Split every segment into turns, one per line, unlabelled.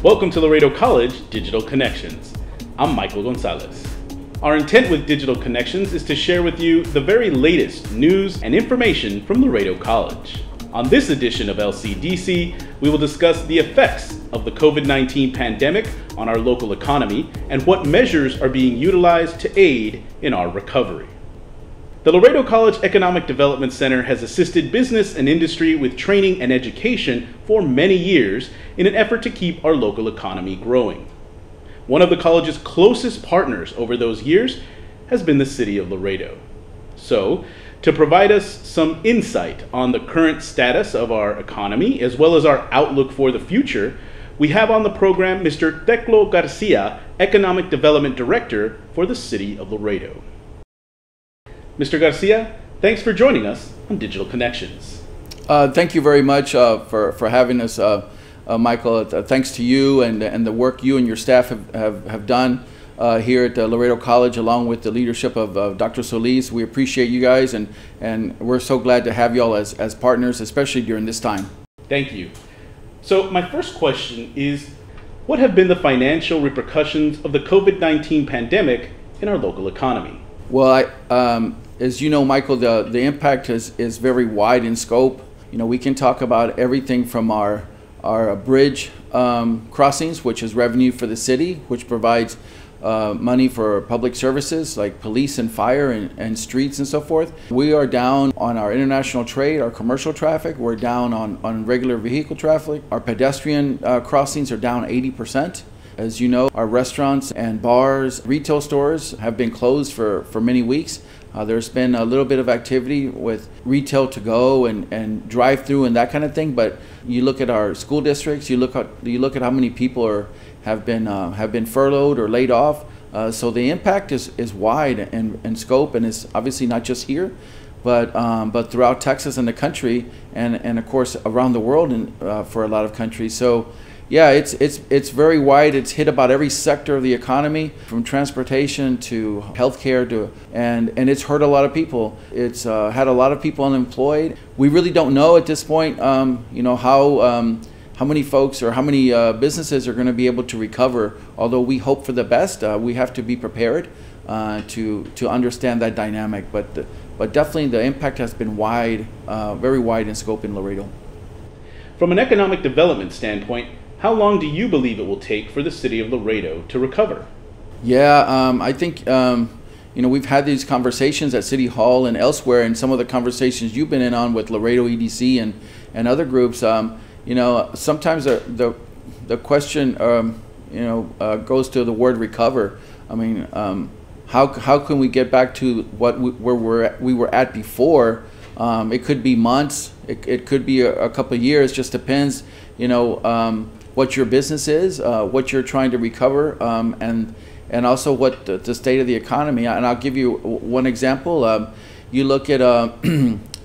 Welcome to Laredo College Digital Connections. I'm Michael Gonzalez. Our intent with Digital Connections is to share with you the very latest news and information from Laredo College. On this edition of LCDC, we will discuss the effects of the COVID-19 pandemic on our local economy and what measures are being utilized to aid in our recovery. The Laredo College Economic Development Center has assisted business and industry with training and education for many years in an effort to keep our local economy growing. One of the college's closest partners over those years has been the city of Laredo. So, to provide us some insight on the current status of our economy as well as our outlook for the future, we have on the program Mr. Teclo Garcia, Economic Development Director for the city of Laredo. Mr. Garcia, thanks for joining us on Digital Connections.
Thank you very much for having us, Michael. Thanks to you and the work you and your staff have done here at Laredo College, along with the leadership of Dr. Solis. We appreciate you guys, and we're so glad to have you all as partners, especially during this time.
Thank you. So my first question is, what have been the financial repercussions of the COVID-19 pandemic in our local economy?
Well, as you know, Michael, the impact is very wide in scope. You know, we can talk about everything from our bridge crossings, which is revenue for the city, which provides money for public services like police and fire and streets and so forth. We are down on our international trade, our commercial traffic. We're down on regular vehicle traffic. Our pedestrian crossings are down 80%. As you know, our restaurants and bars, retail stores have been closed for many weeks. There's been a little bit of activity with retail to go and drive through and that kind of thing. But you look at our school districts, you look at how many people have been furloughed or laid off. So the impact is wide in scope, and it's obviously not just here, but throughout Texas and the country, and of course around the world and for a lot of countries. So yeah, it's very wide. It's hit about every sector of the economy, from transportation to healthcare and it's hurt a lot of people. It's had a lot of people unemployed. We really don't know at this point, you know, how many folks or how many businesses are going to be able to recover. Although we hope for the best, we have to be prepared to understand that dynamic. But definitely the impact has been wide, very wide in scope in Laredo.
From an economic development standpoint, how long do you believe it will take for the city of Laredo to recover?
Yeah, I think you know, we've had these conversations at City Hall and elsewhere, and some of the conversations you've been in on with Laredo EDC and other groups. You know, sometimes the question you know goes to the word recover. I mean, how can we get back to where we were at before? It could be months. It could be a couple of years. Just depends. You know. What your business is, what you're trying to recover, and also what the state of the economy. And I'll give you one example. You look at,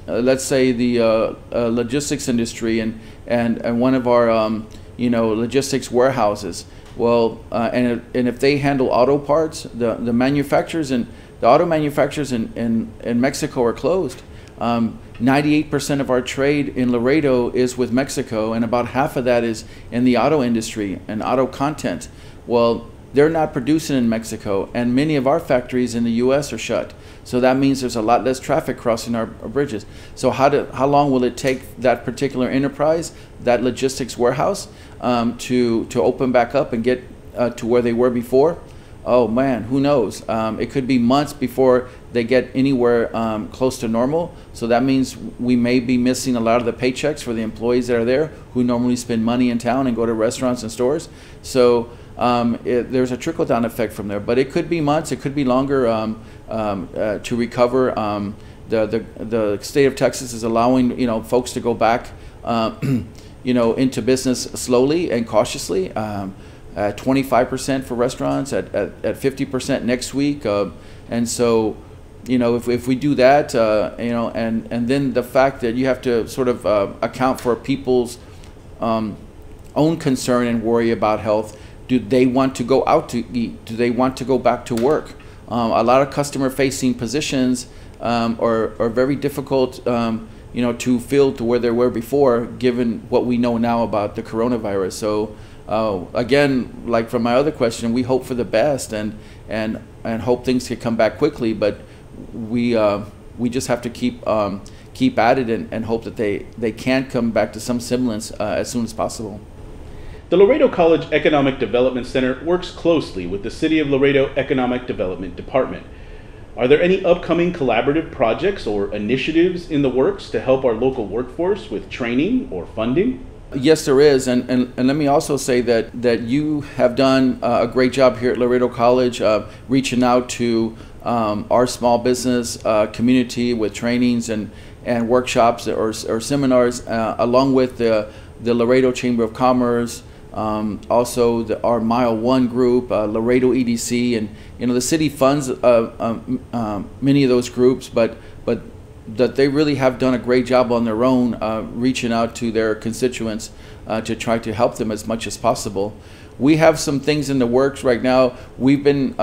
let's say, the logistics industry and one of our, you know, logistics warehouses. Well, and if they handle auto parts, the manufacturers and the auto manufacturers in Mexico are closed. 98% of our trade in Laredo is with Mexico, and about half of that is in the auto industry and auto content. Well, they're not producing in Mexico, and many of our factories in the U.S. are shut. So that means there's a lot less traffic crossing our bridges. So how long will it take that particular enterprise, that logistics warehouse, to open back up and get to where they were before? Oh man, who knows? It could be months before they get anywhere close to normal. So that means we may be missing a lot of the paychecks for the employees that are there who normally spend money in town and go to restaurants and stores. So there's a trickle-down effect from there. But it could be months, it could be longer to recover. The state of Texas is allowing, you know, folks to go back you know, into business slowly and cautiously. 25% for restaurants, at 50% next week, and so, you know, if we do that, you know, and then the fact that you have to sort of account for people's own concern and worry about health. Do they want to go out to eat? Do they want to go back to work? A lot of customer-facing positions are very difficult, you know, to fill to where they were before, given what we know now about the coronavirus. So again, like from my other question, we hope for the best and hope things can come back quickly, but we just have to keep at it and hope that they can come back to some semblance as soon as possible.
The Laredo College Economic Development Center works closely with the City of Laredo Economic Development Department. Are there any upcoming collaborative projects or initiatives in the works to help our local workforce with training or funding?
Yes, there is, and let me also say that you have done a great job here at Laredo College reaching out to our small business community with trainings and workshops or seminars, along with the Laredo Chamber of Commerce, also our Mile 1 group, Laredo EDC, and the city funds many of those groups, but that they really have done a great job on their own reaching out to their constituents to try to help them as much as possible. We have some things in the works right now. We've been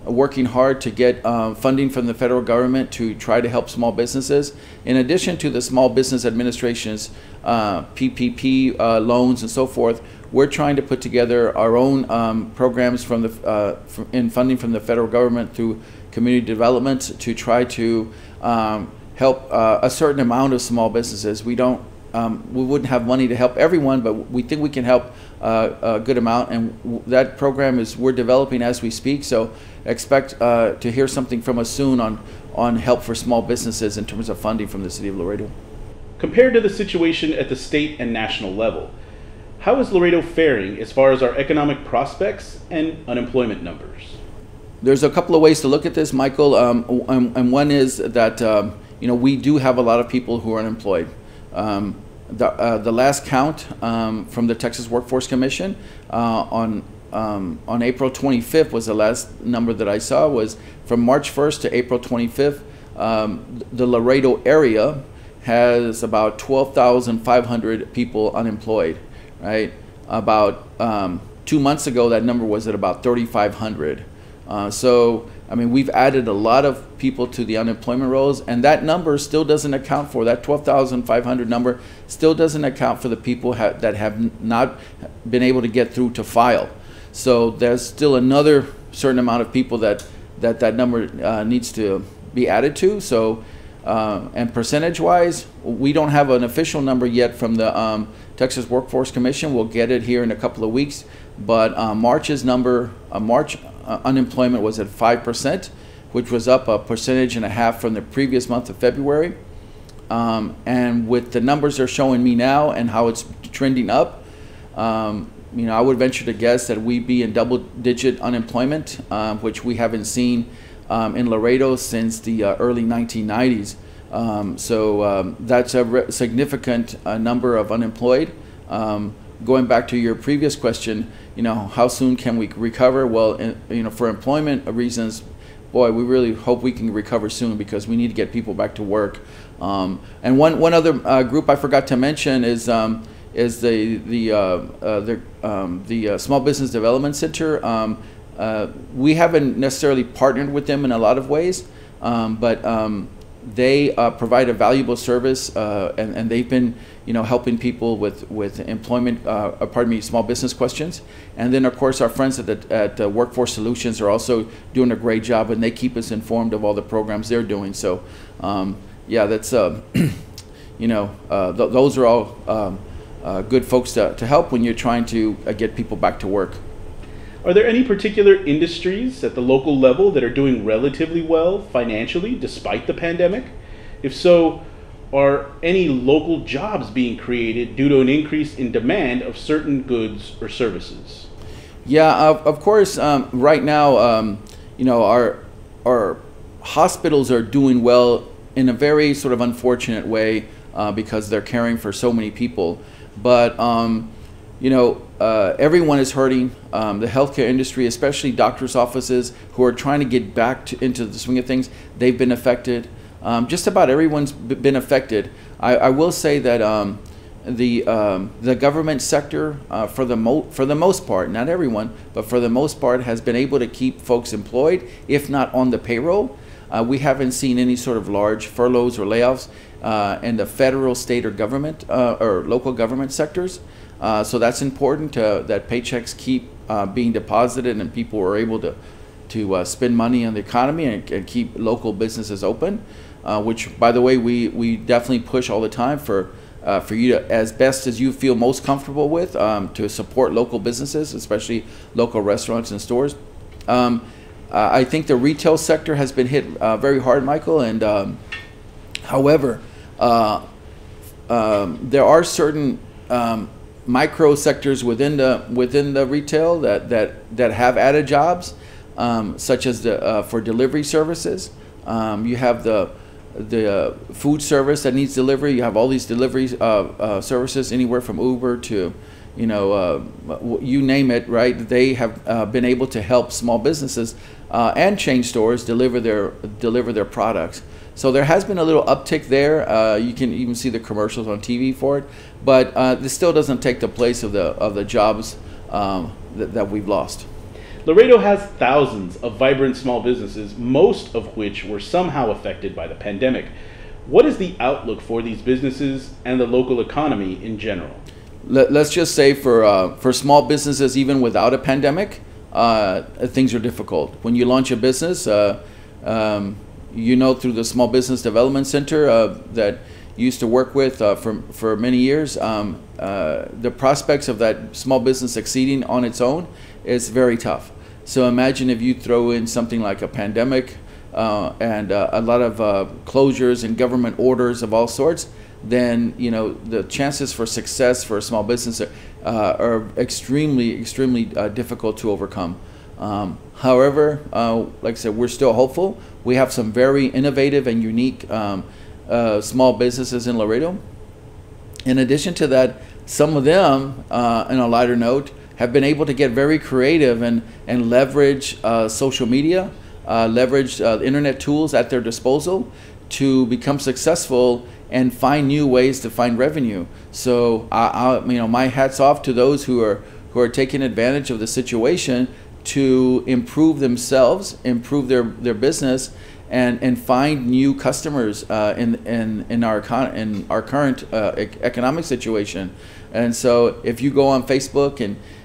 working hard to get funding from the federal government to try to help small businesses. In addition to the Small Business Administration's PPP loans and so forth, we're trying to put together our own programs in funding from the federal government through community development to try to help a certain amount of small businesses. We wouldn't have money to help everyone, but we think we can help a good amount, and that program we're developing as we speak. So expect to hear something from us soon on help for small businesses in terms of funding from the City of Laredo.
Compared to the situation at the state and national level, how is Laredo faring as far as our economic prospects and unemployment numbers?
There's a couple of ways to look at this, Michael, and one is that we do have a lot of people who are unemployed. The last count from the Texas Workforce Commission on April 25th was the last number that I saw. Was from March 1st to April 25th. The Laredo area has about 12,500 people unemployed. Right, about 2 months ago, that number was at about 3,500. So, I mean, we've added a lot of people to the unemployment rolls, and that number still doesn't account for, that 12,500 number still doesn't account for the people that have not been able to get through to file. So there's still another certain amount of people that number needs to be added to. So, and percentage-wise, we don't have an official number yet from the Texas Workforce Commission. We'll get it here in a couple of weeks. But March's number, March unemployment was at 5%, which was up 1.5% from the previous month of February. And with the numbers they're showing me now and how it's trending up, I would venture to guess that we'd be in double-digit unemployment, which we haven't seen in Laredo since the early 1990s. So that's a significant number of unemployed. Going back to your previous question, how soon can we recover? Well, for employment reasons, boy, we really hope we can recover soon because we need to get people back to work. And one other group I forgot to mention is the Small Business Development Center. We haven't necessarily partnered with them in a lot of ways, but they provide a valuable service, and they've been, helping people with employment, small business questions. And then, of course, our friends at Workforce Solutions are also doing a great job, and they keep us informed of all the programs they're doing. So, yeah, that's those are all good folks to help when you're trying to get people back to work.
Are there any particular industries at the local level that are doing relatively well financially despite the pandemic? If so, are any local jobs being created due to an increase in demand of certain goods or services?
Yeah, of course. Right now, our hospitals are doing well in a very sort of unfortunate way because they're caring for so many people. But everyone is hurting. The healthcare industry, especially doctors' offices who are trying to get back into the swing of things, they've been affected. Just about everyone's been affected. I will say that the government sector, for the most part, not everyone, but for the most part, has been able to keep folks employed, if not on the payroll. We haven't seen any sort of large furloughs or layoffs. in the federal, state, or government or local government sectors. So that's important that paychecks keep being deposited and people are able to spend money on the economy and keep local businesses open, which, by the way, we definitely push all the time for you to, as best as you feel most comfortable with, to support local businesses, especially local restaurants and stores. I think the retail sector has been hit very hard, Michael, and however, there are certain micro sectors within the retail that have added jobs, such as for delivery services. You have the food service that needs delivery. You have all these delivery services, anywhere from Uber to, you name it, right? They have been able to help small businesses and chain stores deliver their products. So there has been a little uptick there. You can even see the commercials on TV for it, but this still doesn't take the place of the jobs that we've lost.
Laredo has thousands of vibrant small businesses, most of which were somehow affected by the pandemic. What is the outlook for these businesses and the local economy in general?
Let's just say for small businesses, even without a pandemic, things are difficult. When you launch a business, through the Small Business Development Center that you used to work with for many years, the prospects of that small business succeeding on its own is very tough. So imagine if you throw in something like a pandemic and a lot of closures and government orders of all sorts, then the chances for success for a small business are extremely difficult to overcome. However, like I said, we're still hopeful. We have some very innovative and unique small businesses in Laredo. In addition to that, some of them, on a lighter note, have been able to get very creative and leverage social media, leverage internet tools at their disposal to become successful and find new ways to find revenue. So, my hats off to those who are taking advantage of the situation to improve themselves, improve their business, and find new customers in our current economic situation. And so, if you go on Facebook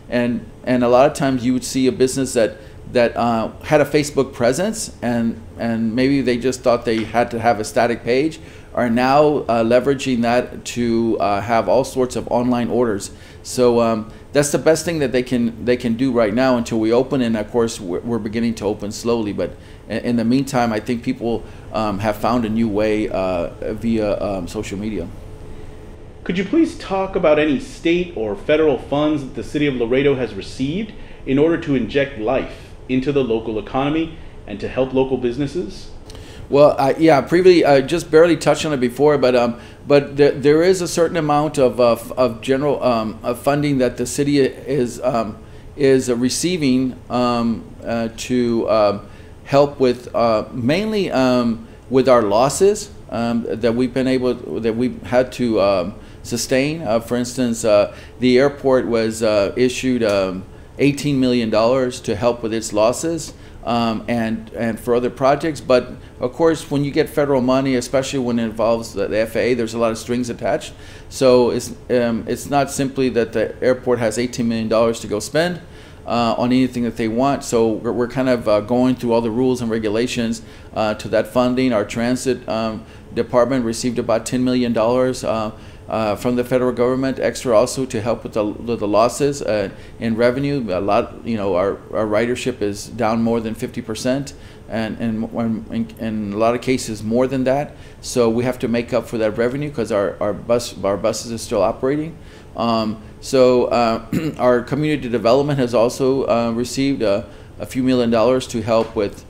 and a lot of times you would see a business that had a Facebook presence and maybe they just thought they had to have a static page, are now leveraging that to have all sorts of online orders. So that's the best thing that they can do right now until we open, and of course we're beginning to open slowly. But in the meantime, I think people have found a new way via social media.
Could you please talk about any state or federal funds that the city of Laredo has received in order to inject life into the local economy and to help local businesses?
Well, previously I just barely touched on it before, but there is a certain amount of general funding that the city is receiving to help with mainly with our losses that we've had to sustain. For instance, the airport was issued $18 million to help with its losses. And for other projects, but of course when you get federal money, especially when it involves the FAA, there's a lot of strings attached. So it's not simply that the airport has $18 million to go spend on anything that they want. So we're kind of going through all the rules and regulations to that funding. Our transit department received about $10 million from the federal government, extra also to help with the losses in revenue. A lot, our ridership is down more than 50%, and in a lot of cases more than that. So we have to make up for that revenue because our buses are still operating. So our community development has also received a few $1 million to help with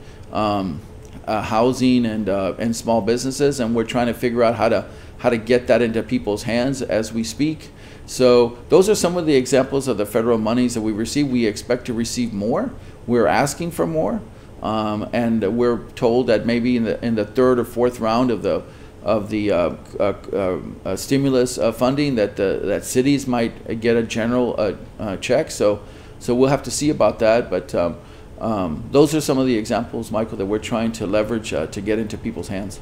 housing and small businesses, and we're trying to figure out how to get that into people's hands as we speak. So those are some of the examples of the federal monies that we receive. We expect to receive more. We're asking for more, and we're told that maybe in the third or fourth round of the stimulus funding that cities might get a general check. So we'll have to see about that. But those are some of the examples, Michael, that we're trying to leverage to get into people's hands.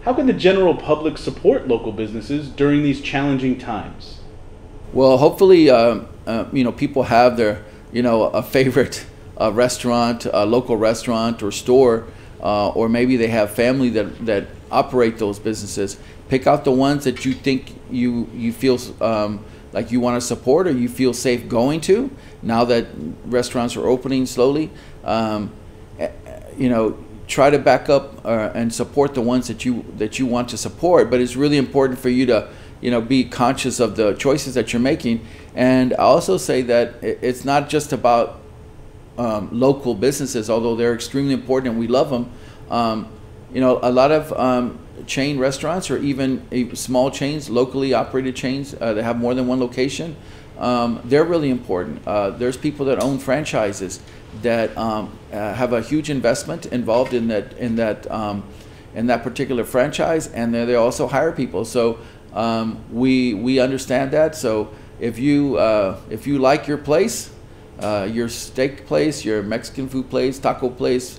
How can the general public support local businesses during these challenging times?
Well, hopefully, people have their, a favorite restaurant, a local restaurant or store, or maybe they have family that operate those businesses. Pick out the ones that you think you feel like you want to support or you feel safe going to. Now that restaurants are opening slowly, try to back up and support the ones that you want to support. But it's really important for you to be conscious of the choices that you're making. And I also say that it's not just about local businesses, although they're extremely important and we love them. A lot of chain restaurants or even small chains, locally operated chains that have more than one location, they're really important. There's people that own franchises that have a huge investment involved in that particular franchise, and they also hire people. So we understand that. So if you like your place, your steak place, your Mexican food place, taco place,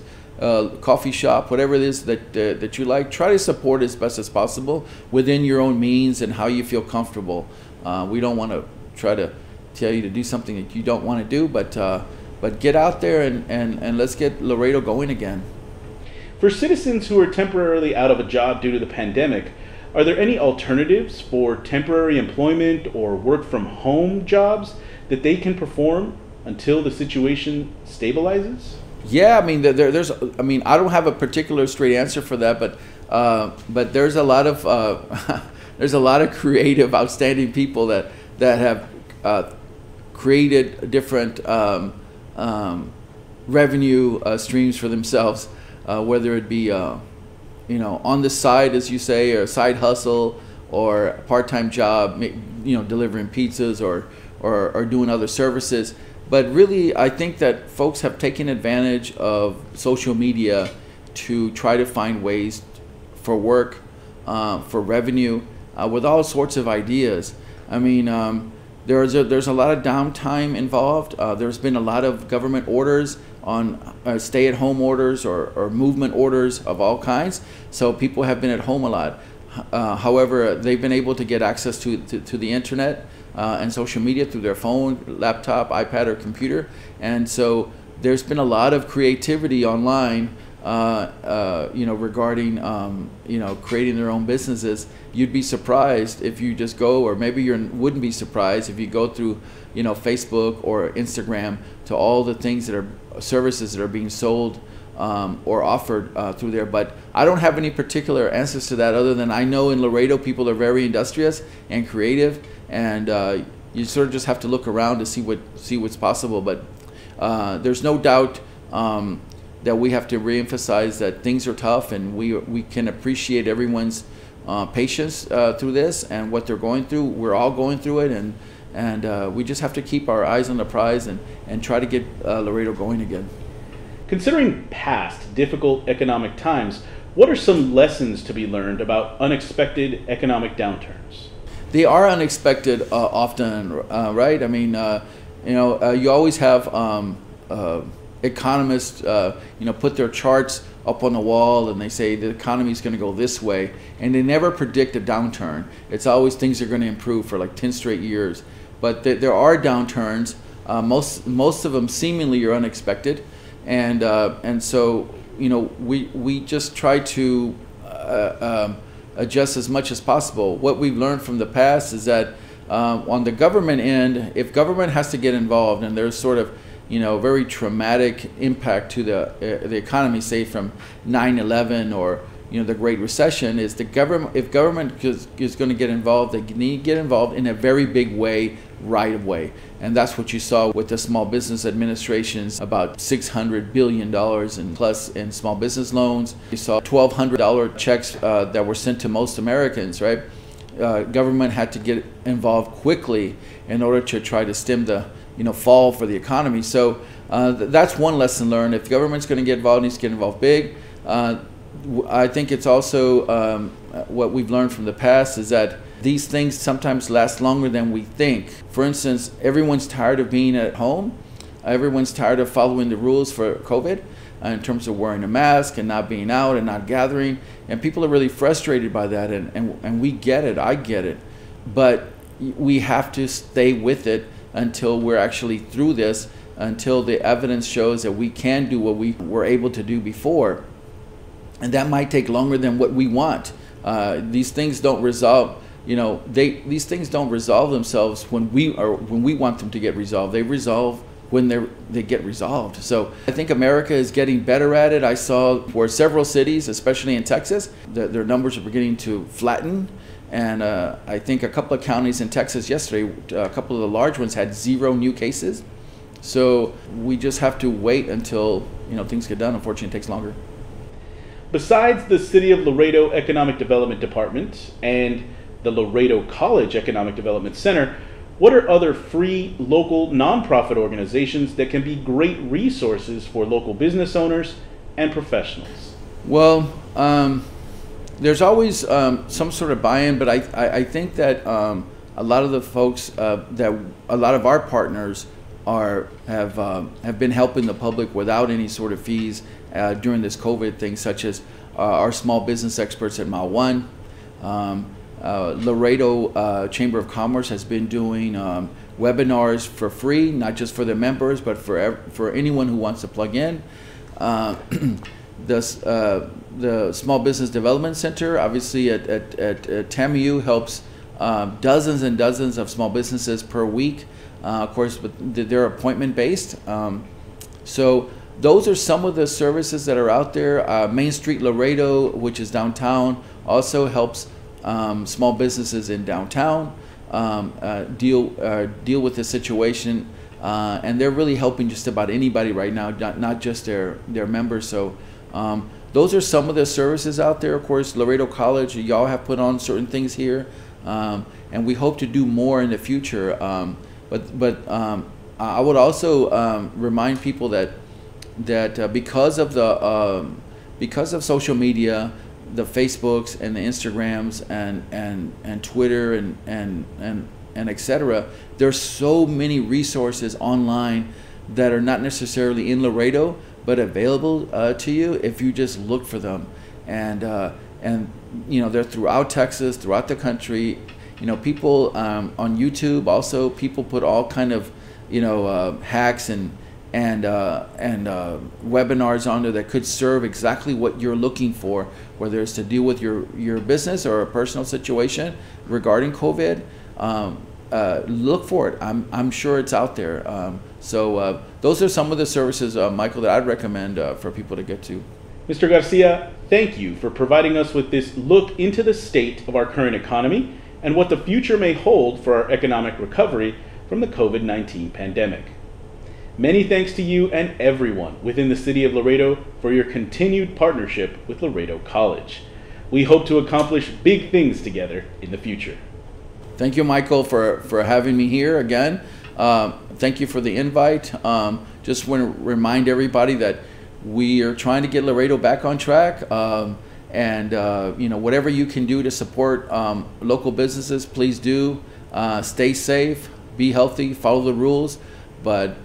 coffee shop, whatever it is that you like, try to support as best as possible within your own means and how you feel comfortable. We don't want to try to tell you to do something that you don't want to do, but get out there and let's get Laredo going again.
For citizens who are temporarily out of a job due to the pandemic, are there any alternatives for temporary employment or work from home jobs that they can perform until the situation stabilizes?
Yeah, I mean, I don't have a particular straight answer for that, but there's a lot of creative, outstanding people that have created different revenue streams for themselves, whether it be on the side, as you say, or a side hustle, or a part-time job, delivering pizzas or doing other services. But really, I think that folks have taken advantage of social media to try to find ways for work, for revenue, with all sorts of ideas. I mean, there's a lot of downtime involved. There's been a lot of government orders on stay-at-home orders or movement orders of all kinds. So people have been at home a lot. However, they've been able to get access to the internet and social media through their phone, laptop, iPad, or computer. And so there's been a lot of creativity online, regarding, creating their own businesses. You'd be surprised if you just go, or maybe you wouldn't be surprised if you go through, Facebook or Instagram to all the things that are services that are being sold or offered through there. But I don't have any particular answers to that, other than I know in Laredo people are very industrious and creative, and you sort of just have to look around to see what's possible. But there's no doubt that we have to reemphasize that things are tough, and we can appreciate everyone's patience through this and what they're going through. We're all going through it, and we just have to keep our eyes on the prize and try to get Laredo going again.
Considering past difficult economic times, what are some lessons to be learned about unexpected economic downturns?
They are unexpected often, right? I mean, you always have economists, put their charts up on the wall, and they say the economy is going to go this way, and they never predict a downturn. It's always things are going to improve for like 10 straight years. But there are downturns. Most of them seemingly are unexpected, and so we just try to adjust as much as possible. What we've learned from the past is that on the government end, if government has to get involved, and there's sort of very traumatic impact to the economy, say from 9/11 or the Great Recession, is the government. If government is going to get involved, they need to get involved in a very big way, right away, and that's what you saw with the Small Business Administration's about $600 billion in small business loans. You saw $1,200 checks that were sent to most Americans, right? Government had to get involved quickly in order to try to stem the fall for the economy. So that's one lesson learned. If government's going to get involved, it needs to get involved big. I think it's also what we've learned from the past is that these things sometimes last longer than we think. For instance, everyone's tired of being at home. Everyone's tired of following the rules for COVID. in terms of wearing a mask and not being out and not gathering. And people are really frustrated by that, and we get it, I get it. But we have to stay with it until we're actually through this, until the evidence shows that we can do what we were able to do before. And that might take longer than what we want. These things don't resolve, these things don't resolve themselves when we want them to get resolved. They resolve when they get resolved. So I think America is getting better at it. I saw for several cities, especially in Texas, their numbers are beginning to flatten. And I think a couple of counties in Texas yesterday, a couple of the large ones had 0 new cases. So we just have to wait until things get done. Unfortunately, it takes longer.
Besides the City of Laredo Economic Development Department and the Laredo College Economic Development Center, what are other free local nonprofit organizations that can be great resources for local business owners and professionals?
Well, there's always some sort of buy-in, but I think that a lot of the folks that a lot of our partners have been helping the public without any sort of fees during this COVID thing, such as our small business experts at may2020. Laredo Chamber of Commerce has been doing webinars for free, not just for their members, but for anyone who wants to plug in. The Small Business Development Center, obviously at TAMU, helps dozens and dozens of small businesses per week. Of course, but they're appointment based. So those are some of the services that are out there. Main Street Laredo, which is downtown, also helps small businesses in downtown deal with the situation, and they're really helping just about anybody right now, not just their members. So those are some of the services out there. Of course, Laredo College, y'all have put on certain things here, and we hope to do more in the future. But I would also remind people that because of social media, the Facebooks and the Instagrams and Twitter and etc., there's so many resources online that are not necessarily in Laredo but available to you if you just look for them. And they're throughout Texas, throughout the country. People on YouTube also, people put all kind of hacks and webinars on there that could serve exactly what you're looking for, whether it's to deal with your business or a personal situation regarding COVID. Look for it. I'm sure it's out there. So those are some of the services, Michael, that I'd recommend for people to get to.
Mr. Garcia, thank you for providing us with this look into the state of our current economy and what the future may hold for our economic recovery from the COVID-19 pandemic. Many thanks to you and everyone within the City of Laredo for your continued partnership with Laredo College. We hope to accomplish big things together in the future.
Thank you, Michael, for having me here again. Thank you for the invite. Just want to remind everybody that we are trying to get Laredo back on track. Whatever you can do to support local businesses, please do. Stay safe, be healthy, follow the rules, but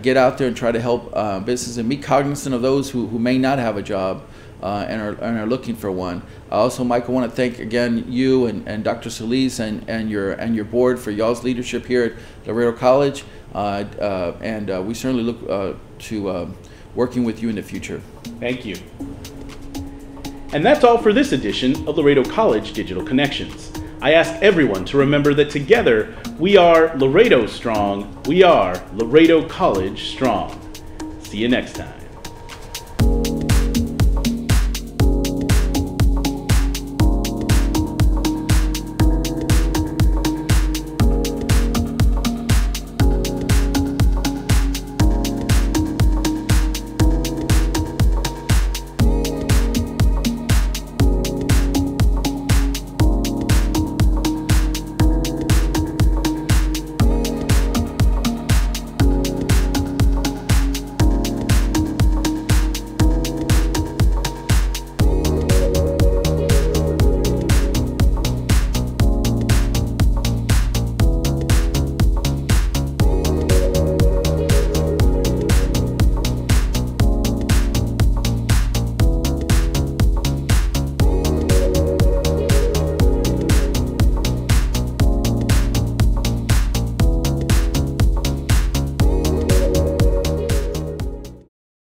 get out there and try to help businesses, and be cognizant of those who may not have a job and are looking for one. Also, Michael, I want to thank again you and Dr. Solis and your board for y'all's leadership here at Laredo College, and we certainly look to working with you in the future.
Thank you. And that's all for this edition of Laredo College Digital Connections. I ask everyone to remember that together we are Laredo strong, we are Laredo College strong. See you next time.